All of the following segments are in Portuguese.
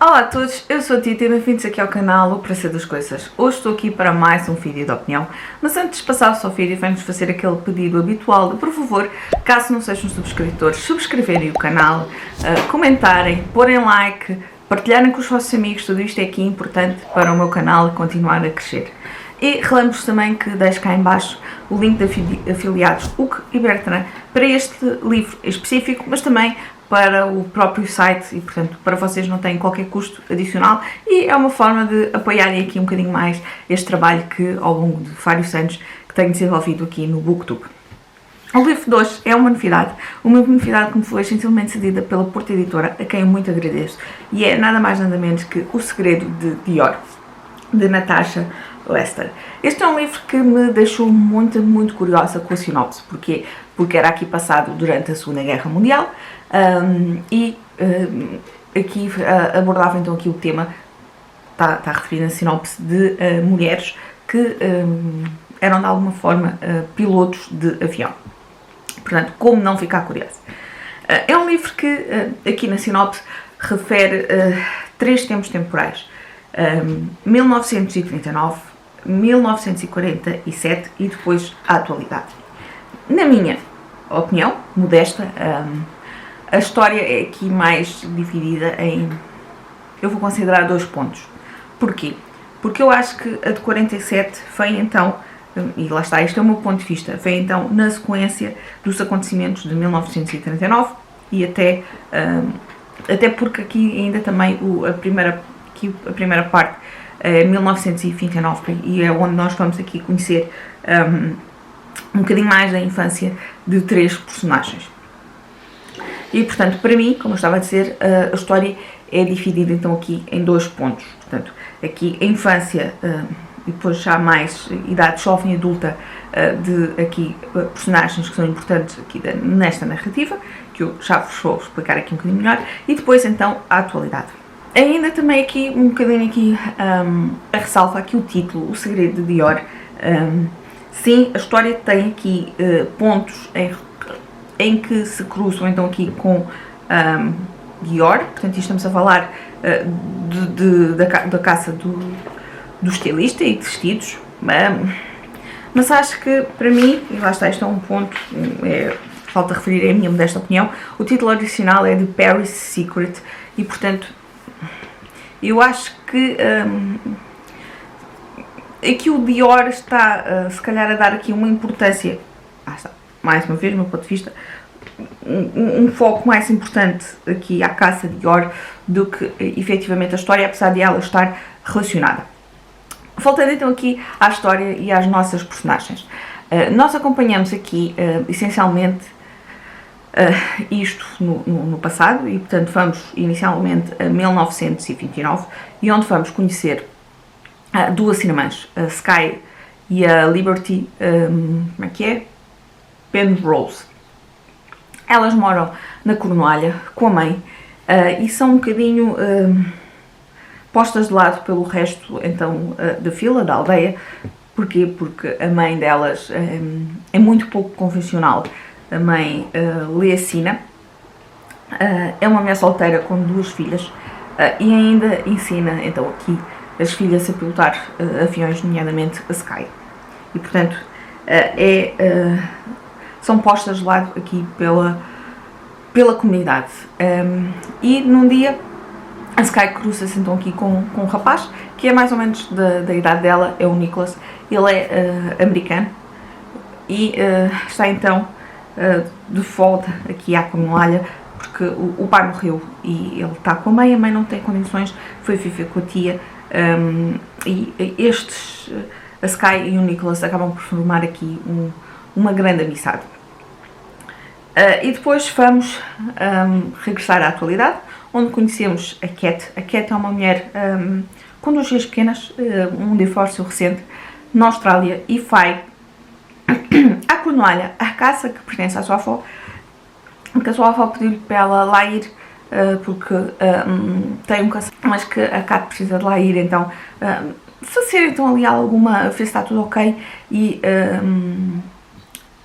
Olá a todos, eu sou a Tita e bem-vindos aqui ao canal O Prazer das Coisas. Hoje estou aqui para mais um vídeo de opinião, mas antes de passar ao vídeo vamos fazer aquele pedido habitual de, por favor, caso não sejam subscritores, subscreverem o canal, comentarem, porem like, partilharem com os vossos amigos, tudo isto é aqui importante para o meu canal continuar a crescer. E relembro-vos também que deixo cá em baixo o link de afiliados Hugo e Bertrand para este livro específico, mas também para o próprio site e, portanto, para vocês não têm qualquer custo adicional e é uma forma de apoiarem aqui um bocadinho mais este trabalho que, ao longo de vários anos, que tenho desenvolvido aqui no BookTube. O livro de hoje é uma novidade que me foi gentilmente cedida pela Porta Editora, a quem eu muito agradeço, e é nada mais nada menos que O Segredo de Dior, de Natasha Lester. Este é um livro que me deixou muito curiosa com a sinopse. Porquê? Porque era aqui passado durante a Segunda Guerra Mundial aqui abordava então aqui o tema, está referido na sinopse, de mulheres que eram de alguma forma pilotos de avião. Portanto, como não ficar curioso? É um livro que aqui na sinopse refere três tempos temporais: 1939, 1947 e depois a atualidade. Na minha opinião, modesta, a história é aqui mais dividida em, eu vou considerar, dois pontos. Porquê? Porque eu acho que a de 47 vem então, e lá está, este é o meu ponto de vista, vem então na sequência dos acontecimentos de 1939 e até porque aqui ainda também a primeira parte é 1929 e é onde nós vamos aqui conhecer um bocadinho mais da infância de três personagens. E, portanto, para mim, como eu estava a dizer, a história é dividida então aqui em dois pontos. Portanto, aqui a infância e depois já mais idade jovem adulta de aqui personagens que são importantes aqui nesta narrativa, que eu já vos vou explicar aqui um bocadinho melhor, e depois então a atualidade. Ainda também aqui um bocadinho aqui ressalva aqui o título, O Segredo de Dior. Sim, a história tem aqui pontos em que se cruzam então aqui com Dior, portanto estamos a falar da caça do estilista e de vestidos, mas acho que para mim, e lá está, este é um ponto, falta referir a minha modesta opinião, o título original é de Paris Secret e, portanto, eu acho que aqui o Dior está se calhar a dar aqui uma importância, mais uma vez, do meu ponto de vista, um foco mais importante aqui à caça de Dior do que efetivamente a história, apesar de ela estar relacionada. Voltando então aqui à história e às nossas personagens. Nós acompanhamos aqui essencialmente isto no passado e, portanto, vamos inicialmente a 1929 e onde vamos conhecer duas irmãs, a Sky e a Liberty, como é que é? Penrose. Elas moram na Cornualha com a mãe e são um bocadinho postas de lado pelo resto então da fila, da aldeia. Porquê? Porque a mãe delas é muito pouco convencional. A mãe Leacina é uma mulher solteira com duas filhas e ainda ensina então aqui as filhas a pilotar aviões, nomeadamente a Sky. E, portanto, são postas de lado aqui pela comunidade. E num dia a Sky cruza-se então aqui com um rapaz que é mais ou menos da idade dela, é o Nicholas. Ele é americano e está então de volta aqui à Cornualha porque o pai morreu e ele está com a mãe não tem condições, foi viver com a tia, e a Sky e o Nicholas acabam por formar aqui uma grande amizade. E depois vamos regressar à atualidade, onde conhecemos a Cat. A Cat é uma mulher com duas filhas pequenas, um divórcio recente, na Austrália, e vai à Cornualha, à caça que pertence à sua avó, porque a sua avó pediu-lhe para ela lá ir, porque tem um caçador, mas que a Cat precisa de lá ir, então fazer então ali alguma, ver se está tudo ok, e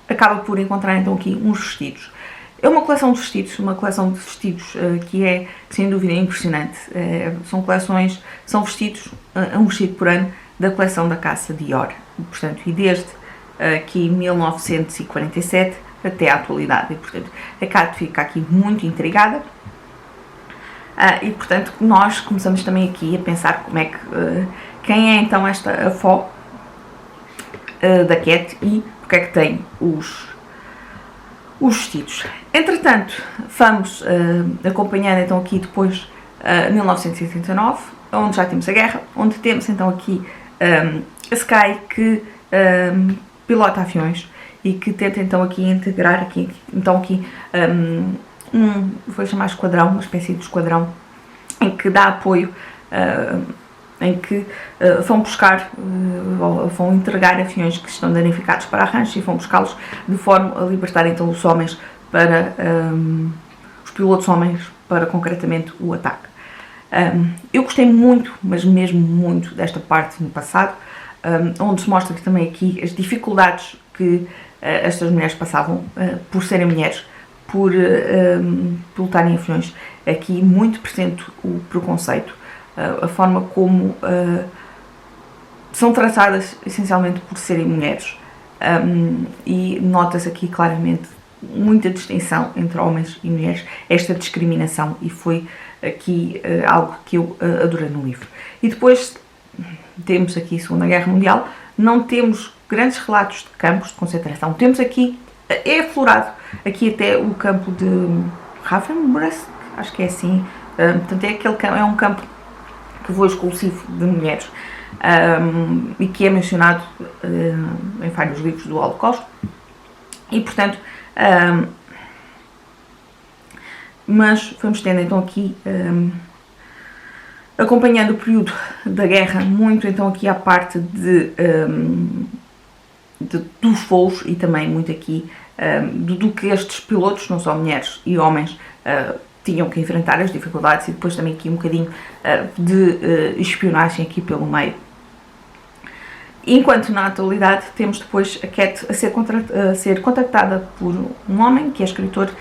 acaba por encontrar então aqui uns vestidos. É uma coleção de vestidos que é, sem dúvida, impressionante. São coleções, são vestidos, um vestido por ano da coleção da Casa Dior. Portanto, e desde aqui 1947 até à atualidade. E, portanto, a Kat fica aqui muito intrigada. E, portanto, nós começamos também aqui a pensar como é que, quem é então esta avó da Kat e porque é que tem os vestidos. Entretanto, vamos acompanhando então aqui depois 1979, onde já temos a guerra, onde temos então aqui a Sky que pilota aviões e que tenta então aqui integrar vou chamar esquadrão, uma espécie de esquadrão em que dá apoio, em que vão buscar, vão entregar aviões que estão danificados para arranjo e vão buscá-los de forma a libertar então os homens para, os pilotos homens para concretamente o ataque. Eu gostei muito, mas mesmo muito, desta parte no passado, onde se mostra que também aqui as dificuldades que estas mulheres passavam por serem mulheres, por pilotarem aviões. Aqui muito presente o preconceito, a forma como são tratadas essencialmente por serem mulheres, e nota-se aqui claramente muita distinção entre homens e mulheres, esta discriminação, e foi aqui algo que eu adorei no livro. E depois temos aqui a Segunda Guerra Mundial, não temos grandes relatos de campos de concentração, temos aqui, é aflorado aqui até o campo de Ravensbrück, acho que é assim, portanto é um campo que foi exclusivo de mulheres, e que é mencionado em vários livros do Holocausto, e portanto, mas vamos tendo então aqui, acompanhando o período da guerra, muito então aqui à parte dos voos e também muito aqui do que estes pilotos, não só mulheres e homens, tinham que enfrentar as dificuldades, e depois também aqui um bocadinho de espionagem aqui pelo meio. Enquanto na atualidade temos depois a Kat a ser contactada por um homem que é escritor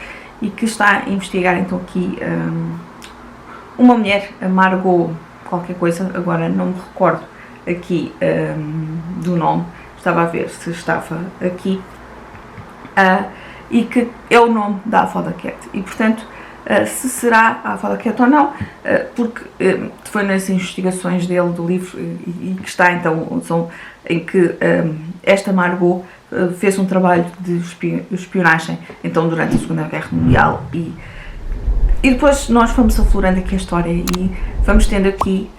e que está a investigar então aqui uma mulher, a Margot qualquer coisa, agora não me recordo aqui do nome, estava a ver se estava aqui, e que é o nome da avó da Kat, e portanto se será a avó da Kat ou não, porque foi nas investigações dele do livro e que está então, em que esta Margot fez um trabalho de espionagem então durante a Segunda Guerra Mundial, e depois nós vamos aflorando aqui a história e vamos tendo aqui,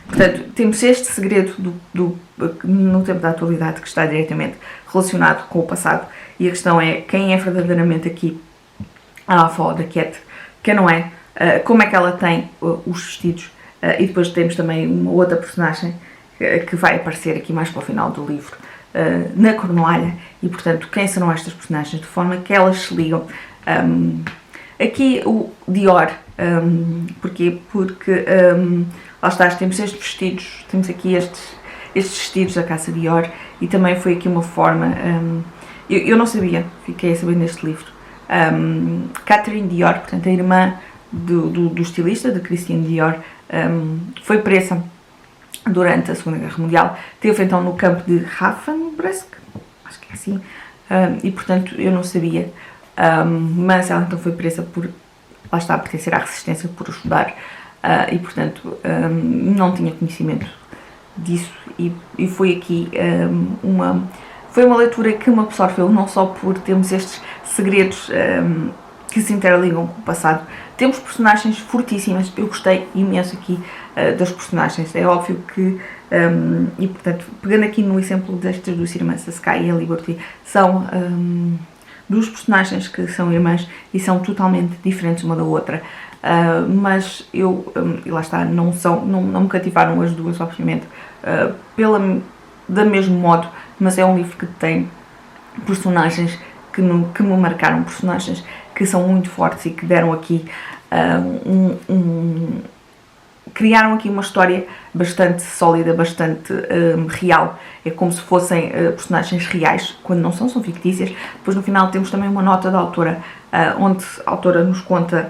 portanto, temos este segredo no tempo da atualidade que está diretamente relacionado com o passado, e a questão é quem é verdadeiramente aqui a avó da Kat, quem não é, como é que ela tem os vestidos, e depois temos também uma outra personagem que vai aparecer aqui mais para o final do livro, na Cornualha, e portanto quem serão estas personagens, de forma que elas se ligam. Aqui o Dior, porquê? Porque lá está, temos estes vestidos, temos aqui estes vestidos da Casa Dior, e também foi aqui uma forma, eu não sabia, fiquei a saber neste livro, Catherine Dior, portanto a irmã do estilista, de Christian Dior, foi presa durante a Segunda Guerra Mundial, esteve então no campo de Ravensbrück, acho que é assim, e portanto eu não sabia, mas ela então foi presa por, lá está, a pertencer à resistência, por ajudar, e portanto não tinha conhecimento disso, e foi aqui foi uma leitura que me absorveu, não só por termos estes segredos que se interligam com o passado, temos personagens fortíssimas, eu gostei imenso aqui das personagens, é óbvio que, e portanto, pegando aqui no exemplo destas duas irmãs, a Sky e a Liberty, são duas personagens que são irmãs e são totalmente diferentes uma da outra, mas eu, e lá está, não me cativaram as duas, obviamente, da mesmo modo, mas é um livro que tem personagens que me marcaram, personagens que são muito fortes e que deram aqui criaram aqui uma história bastante sólida, bastante real. É como se fossem personagens reais, quando não são fictícias. Depois no final temos também uma nota da autora, onde a autora nos conta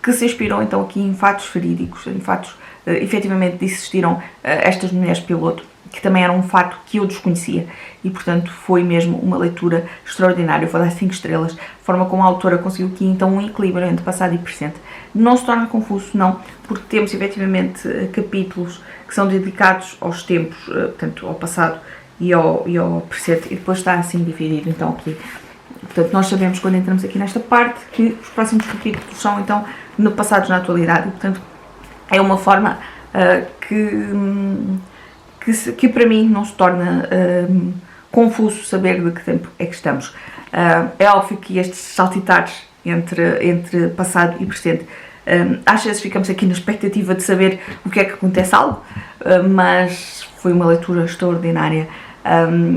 que se inspirou então aqui em fatos verídicos, em fatos efetivamente existiram estas mulheres piloto, que também era um fato que eu desconhecia e, portanto, foi mesmo uma leitura extraordinária. Eu vou dar 5 estrelas. A forma como a autora conseguiu aqui, então, um equilíbrio entre passado e presente. Não se torna confuso, não, porque temos, efetivamente, capítulos que são dedicados aos tempos, portanto, ao passado e ao presente, e depois está assim dividido, então, aqui. Portanto, nós sabemos, quando entramos aqui nesta parte, que os próximos capítulos são, então, no passado, na atualidade, e, portanto, é uma forma que para mim não se torna confuso saber de que tempo é que estamos. É óbvio que estes saltitares entre passado e presente, às vezes ficamos aqui na expectativa de saber o que é que acontece algo, mas foi uma leitura extraordinária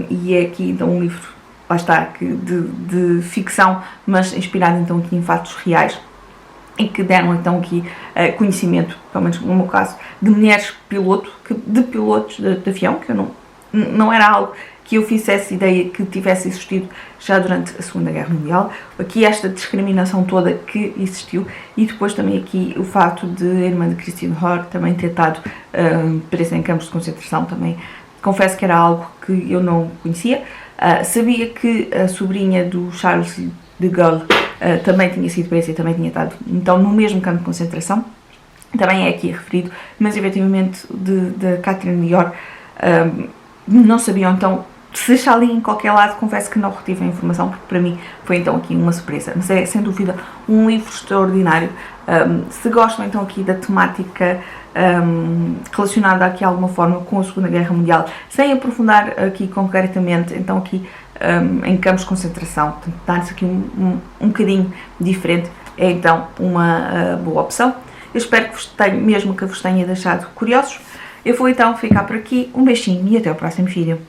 e é aqui então um livro, lá está, de ficção, mas inspirado então aqui em fatos reais, e que deram então aqui conhecimento, pelo menos no meu caso, de mulheres piloto, de pilotos de avião, que eu não era algo que eu fizesse ideia que tivesse existido já durante a Segunda Guerra Mundial. Aqui esta discriminação toda que existiu, e depois também aqui o facto de a irmã de Christine Hoare também ter estado presa em campos de concentração, também confesso que era algo que eu não conhecia. Sabia que a sobrinha do Charles de Gaulle também tinha sido presa e também tinha estado então no mesmo campo de concentração, também é aqui referido, mas efetivamente de Catherine Dior não sabiam, então se está ali em qualquer lado, confesso que não retive a informação, porque para mim foi então aqui uma surpresa, mas é sem dúvida um livro extraordinário. Se gostam então aqui da temática relacionada aqui de alguma forma com a Segunda Guerra Mundial, sem aprofundar aqui concretamente, então aqui em campos de concentração, dar-se aqui um bocadinho diferente, é então uma boa opção. Eu espero que vos tenha deixado curiosos. Eu vou então ficar por aqui, um beijinho e até o próximo vídeo.